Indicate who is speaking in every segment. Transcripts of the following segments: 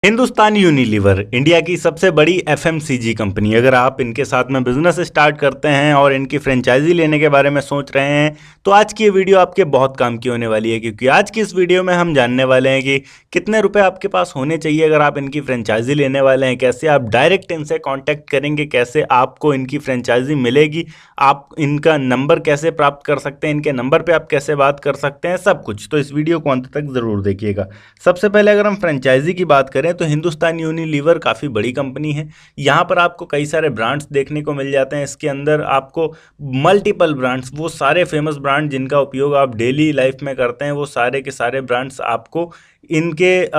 Speaker 1: Hindustan Unilever India की सबसे बड़ी एफएमसीजी कंपनी। अगर आप इनके साथ में बिजनेस स्टार्ट करते हैं और इनकी फ्रेंचाइजी लेने के बारे में सोच रहे हैं तो आज की ये वीडियो आपके बहुत काम की होने वाली है, क्योंकि आज की इस वीडियो में हम जानने वाले हैं कि कितने रुपए आपके पास होने चाहिए अगर आप इनकी फ्रेंचाइजी लेने वाले हैं, कैसे आप डायरेक्ट इनसे कॉन्टैक्ट करेंगे, कैसे आपको इनकी फ्रेंचाइजी मिलेगी, आप इनका नंबर कैसे प्राप्त कर सकते हैं, इनके नंबर पर आप कैसे बात कर सकते हैं, सब कुछ। तो इस वीडियो को अंत तक ज़रूर देखिएगा। सबसे पहले अगर हम फ्रेंचाइजी की बात करें तो हिंदुस्तान यूनिलीवर काफ़ी बड़ी कंपनी है। यहाँ पर आपको कई सारे ब्रांड्स देखने को मिल जाते हैं। इसके अंदर आपको मल्टीपल ब्रांड्स, वो सारे फेमस ब्रांड जिनका उपयोग आप डेली लाइफ में करते हैं, वो सारे के सारे ब्रांड्स आपको इनके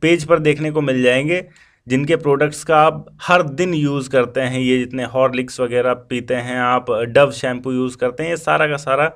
Speaker 1: पेज पर देखने को मिल जाएंगे, जिनके प्रोडक्ट्स का आप हर दिन यूज़ करते हैं। ये जितने हॉर्लिक्स वगैरह पीते हैं, आप डव शैम्पू यूज़ करते हैं, ये सारा का सारा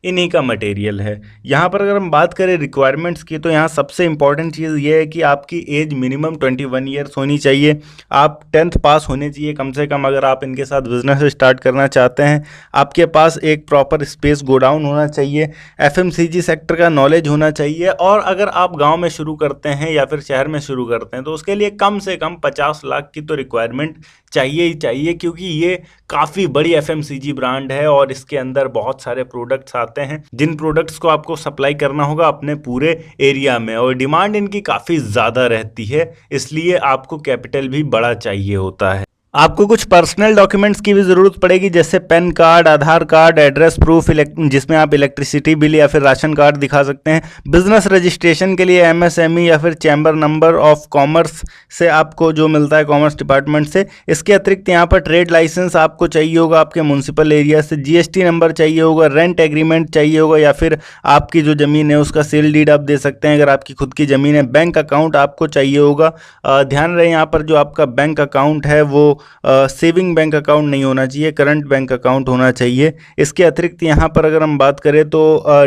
Speaker 1: इन्हीं का मटेरियल है। यहाँ पर अगर हम बात करें रिक्वायरमेंट्स की तो यहाँ सबसे इंपॉर्टेंट चीज़ ये है कि आपकी एज मिनिमम 21 ईयर्स होनी चाहिए। आप 10th पास होने चाहिए कम से कम अगर आप इनके साथ बिजनेस स्टार्ट करना चाहते हैं। आपके पास एक प्रॉपर स्पेस गोडाउन होना चाहिए, एफएमसीजी सेक्टर का नॉलेज होना चाहिए, और अगर आप गाँव में शुरू करते हैं या फिर शहर में शुरू करते हैं तो उसके लिए कम से कम 50 लाख की तो रिक्वायरमेंट चाहिए ही चाहिए, क्योंकि ये काफ़ी बड़ी एफएमसीजी ब्रांड है और इसके अंदर बहुत सारे प्रोडक्ट्स आते हैं जिन प्रोडक्ट्स को आपको सप्लाई करना होगा अपने पूरे एरिया में, और डिमांड इनकी काफ़ी ज़्यादा रहती है, इसलिए आपको कैपिटल भी बड़ा चाहिए होता है। आपको कुछ पर्सनल डॉक्यूमेंट्स की भी ज़रूरत पड़ेगी, जैसे पैन कार्ड, आधार कार्ड, एड्रेस प्रूफ, जिसमें आप इलेक्ट्रिसिटी बिल या फिर राशन कार्ड दिखा सकते हैं। बिजनेस रजिस्ट्रेशन के लिए एमएसएमई या फिर चैम्बर नंबर ऑफ कॉमर्स से आपको जो मिलता है कॉमर्स डिपार्टमेंट से। इसके अतिरिक्त यहाँ पर ट्रेड लाइसेंस आपको चाहिए होगा आपके म्यूनसिपल एरिया से, जीएसटी नंबर चाहिए होगा, रेंट एग्रीमेंट चाहिए होगा, या फिर आपकी जो ज़मीन है उसका सेल डीड आप दे सकते हैं अगर आपकी खुद की ज़मीन है। बैंक अकाउंट आपको चाहिए होगा। ध्यान रहे यहाँ पर जो आपका बैंक अकाउंट है वो सेविंग बैंक अकाउंट नहीं होना चाहिए, करंट बैंक अकाउंट होना चाहिए। इसके अतिरिक्त यहाँ पर अगर हम बात करें तो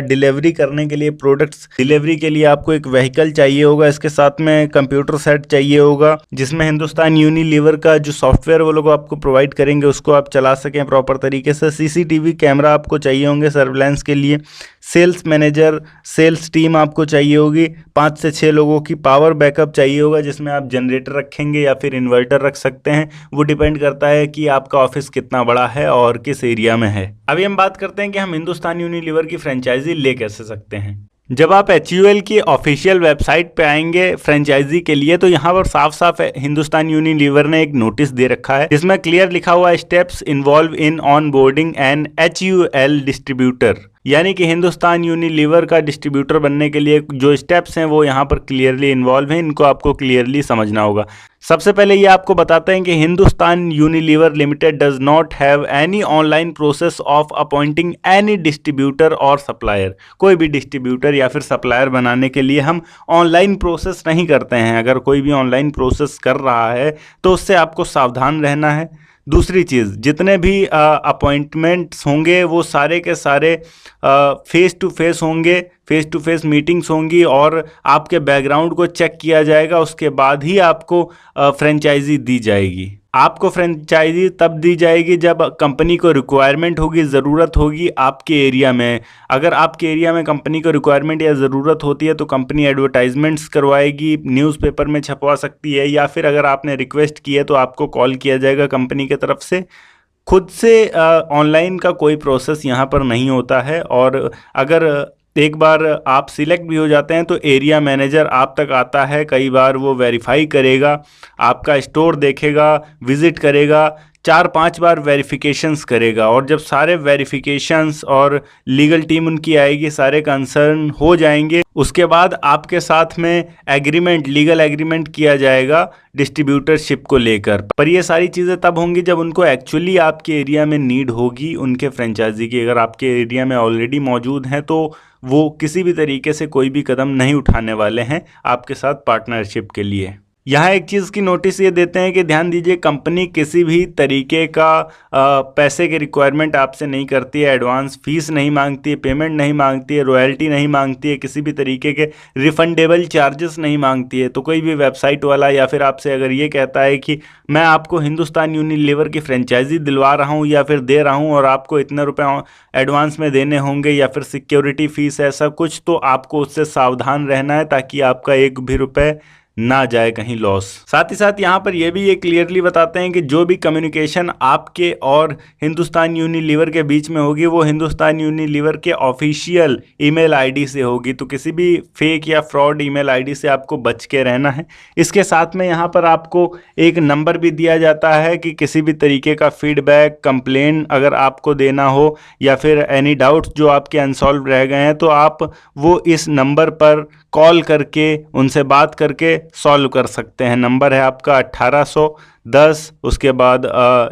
Speaker 1: डिलीवरी करने के लिए, प्रोडक्ट्स डिलीवरी के लिए आपको एक व्हीकल चाहिए होगा। इसके साथ में कंप्यूटर सेट चाहिए होगा जिसमें हिंदुस्तान यूनिलीवर का जो सॉफ्टवेयर वो लोग आपको प्रोवाइड करेंगे उसको आप चला सकें प्रॉपर तरीके से। सीसीटीवी कैमरा आपको चाहिए होंगे सर्विलांस के लिए। सेल्स मैनेजर, सेल्स टीम आपको चाहिए होगी। 5 से 6 लोगों की पावर बैकअप चाहिए होगा, जिसमें आप जनरेटर रखेंगे या फिर इन्वर्टर रख सकते हैं। वो डिपेंड करता है कि आपका ऑफिस कितना बड़ा है और किस एरिया में है। अभी हम बात करते हैं कि हम हिंदुस्तान यूनिलीवर की फ्रेंचाइजी ले कैसे सकते हैं। जब आप HUL की ऑफिशियल वेबसाइट पे आएंगे फ्रेंचाइजी के लिए तो यहाँ पर साफ साफ हिंदुस्तान यूनिलीवर ने एक नोटिस दे रखा है जिसमें क्लियर लिखा हुआ है, steps involve in on boarding and HUL distributor. यानी कि हिंदुस्तान यूनिलीवर का डिस्ट्रीब्यूटर बनने के लिए जो स्टेप्स हैं वो यहाँ पर क्लियरली इन्वॉल्व हैं, इनको आपको क्लियरली समझना होगा। सबसे पहले ये आपको बताते हैं कि Hindustan Unilever limited does not have any online process of appointing any distributor और सप्लायर। कोई भी डिस्ट्रीब्यूटर या फिर सप्लायर बनाने के लिए हम ऑनलाइन प्रोसेस नहीं करते हैं। अगर कोई भी ऑनलाइन प्रोसेस कर रहा है तो उससे आपको सावधान रहना है। दूसरी चीज़, जितने भी अपॉइंटमेंट्स होंगे वो सारे के सारे फेस टू फेस होंगे, फेस टू फेस मीटिंग्स होंगी और आपके बैकग्राउंड को चेक किया जाएगा। उसके बाद ही आपको फ्रेंचाइजी दी जाएगी। आपको फ्रेंचाइजी तब दी जाएगी जब कंपनी को रिक्वायरमेंट होगी, ज़रूरत होगी आपके एरिया में। अगर आपके एरिया में कंपनी को रिक्वायरमेंट या ज़रूरत होती है तो कंपनी एडवर्टाइजमेंट्स करवाएगी, न्यूज़पेपर में छपवा सकती है, या फिर अगर आपने रिक्वेस्ट की है तो आपको कॉल किया जाएगा कंपनी की तरफ से। खुद से ऑनलाइन का कोई प्रोसेस यहाँ पर नहीं होता है। और अगर एक बार आप सिलेक्ट भी हो जाते हैं तो एरिया मैनेजर आप तक आता है, कई बार वो वेरीफाई करेगा, आपका स्टोर देखेगा, विज़िट करेगा, 4-5 बार वेरिफिकेशंस करेगा, और जब सारे वेरिफिकेशंस और लीगल टीम उनकी आएगी, सारे कंसर्न हो जाएंगे, उसके बाद आपके साथ में एग्रीमेंट, लीगल एग्रीमेंट किया जाएगा डिस्ट्रीब्यूटरशिप को लेकर। पर ये सारी चीज़ें तब होंगी जब उनको एक्चुअली आपके एरिया में नीड होगी उनके फ्रेंचाइजी की। अगर आपके एरिया में ऑलरेडी मौजूद हैं तो वो किसी भी तरीके से कोई भी कदम नहीं उठाने वाले हैं आपके साथ पार्टनरशिप के लिए। यहाँ एक चीज़ की नोटिस ये देते हैं कि ध्यान दीजिए, कंपनी किसी भी तरीके का पैसे की रिक्वायरमेंट आपसे नहीं करती है, एडवांस फीस नहीं मांगती है, पेमेंट नहीं मांगती है, रॉयल्टी नहीं मांगती है, किसी भी तरीके के रिफंडेबल चार्जेस नहीं मांगती है। तो कोई भी वेबसाइट वाला या फिर आपसे अगर ये कहता है कि मैं आपको हिंदुस्तान यूनिलीवर की फ्रेंचाइजी दिलवा रहा हूँ या फिर दे रहा हूँ और आपको इतने रुपए एडवांस में देने होंगे या फिर सिक्योरिटी फीस ऐसा कुछ, तो आपको उससे सावधान रहना है ताकि आपका एक भी रुपये ना जाए कहीं लॉस। साथ ही साथ यहाँ पर यह भी ये क्लियरली बताते हैं कि जो भी कम्युनिकेशन आपके और हिंदुस्तान यूनिलीवर के बीच में होगी वो हिंदुस्तान यूनिलीवर के ऑफिशियल ईमेल आईडी से होगी, तो किसी भी फेक या फ्रॉड ईमेल आईडी से आपको बच के रहना है। इसके साथ में यहाँ पर आपको एक नंबर भी दिया जाता है कि किसी भी तरीके का फीडबैक, कंप्लेन अगर आपको देना हो या फिर एनी डाउट्स जो आपके अनसॉल्व रह गए हैं तो आप वो इस नंबर पर कॉल करके उनसे बात करके सॉल्व कर सकते हैं। नंबर है आपका 1810 उसके बाद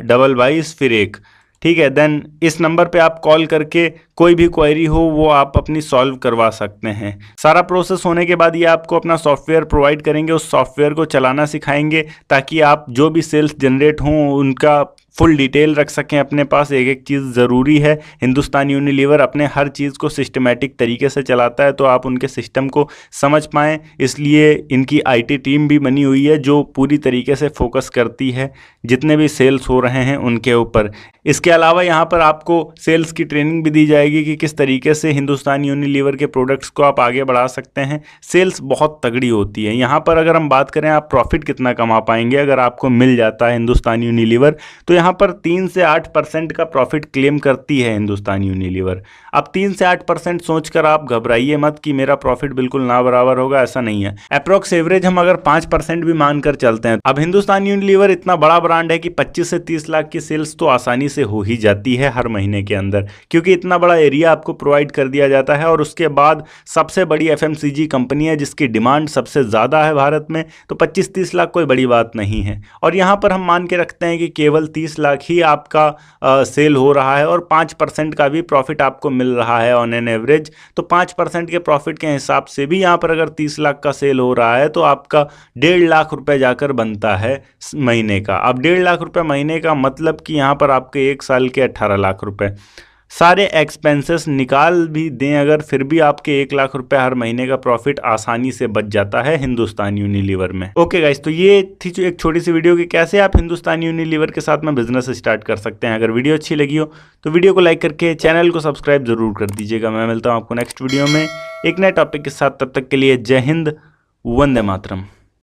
Speaker 1: 22 फिर 1, ठीक है। देन इस नंबर पे आप कॉल करके कोई भी क्वेरी हो वो आप अपनी सॉल्व करवा सकते हैं। सारा प्रोसेस होने के बाद ये आपको अपना सॉफ्टवेयर प्रोवाइड करेंगे, उस सॉफ्टवेयर को चलाना सिखाएंगे ताकि आप जो भी सेल्स जनरेट हों उनका फुल डिटेल रख सकें अपने पास। एक एक चीज़ ज़रूरी है। हिंदुस्तान यूनिलीवर अपने हर चीज़ को सिस्टमेटिक तरीके से चलाता है तो आप उनके सिस्टम को समझ पाएँ, इसलिए इनकी आईटी टीम भी बनी हुई है जो पूरी तरीके से फोकस करती है जितने भी सेल्स हो रहे हैं उनके ऊपर। इसके अलावा यहाँ पर आपको सेल्स की ट्रेनिंग भी दी जाएगी कि किस तरीके से हिंदुस्तान यूनिलीवर के प्रोडक्ट्स को आप आगे बढ़ा सकते हैं। सेल्स बहुत तगड़ी होती है। यहाँ पर अगर हम बात करें आप प्रॉफिट कितना कमा पाएंगे अगर आपको मिल जाता है हिंदुस्तान यूनिलीवर, तो यहाँ पर 3 से 8% का प्रॉफिट क्लेम करती है हिंदुस्तान यूनिलीवर। अब 3 से 8% सोचकर आप घबराइए मत कि मेरा प्रॉफिट बिल्कुल ना बराबर होगा, ऐसा नहीं है। अप्रॉक्स एवरेज हम अगर 5% भी मानकर चलते हैं, अब हिंदुस्तान यूनिलीवर इतना बड़ा ब्रांड है कि 25 से 30 लाख की सेल्स तो आसानी से हो ही जाती है हर महीने के अंदर, क्योंकि इतना बड़ा एरिया आपको प्रोवाइड कर दिया जाता है। और उसके बाद सबसे बड़ी एफएमसीजी कंपनी है जिसकी डिमांड सबसे ज़्यादा है भारत में, तो 25-30 लाख कोई बड़ी बात नहीं है। और यहाँ पर हम मान के रखते हैं कि केवल 30 लाख ही आपका सेल हो रहा है और 5% का भी प्रॉफिट आपको मिल रहा है ऑन एन एवरेज। तो 5% के प्रॉफिट के हिसाब से भी यहाँ पर अगर 30 लाख का सेल हो रहा है तो आपका 1.5 लाख रुपए जाकर बनता है महीने का। अब 1.5 लाख रुपए महीने का मतलब कि यहाँ पर आपके 1 साल के 18 लाख रुपए, सारे एक्सपेंसेस निकाल भी दें अगर, फिर भी आपके 1 लाख रुपए हर महीने का प्रॉफिट आसानी से बच जाता है हिंदुस्तान यूनिलीवर में। ओके गाइस, तो ये थी एक छोटी सी वीडियो कि कैसे आप हिंदुस्तान यूनिलीवर के साथ में बिजनेस स्टार्ट कर सकते हैं। अगर वीडियो अच्छी लगी हो तो वीडियो को लाइक करके चैनल को सब्सक्राइब जरूर कर दीजिएगा। मैं मिलता हूँ आपको नेक्स्ट वीडियो में एक नए टॉपिक के साथ। तब तक के लिए जय हिंद, वंदे मातरम।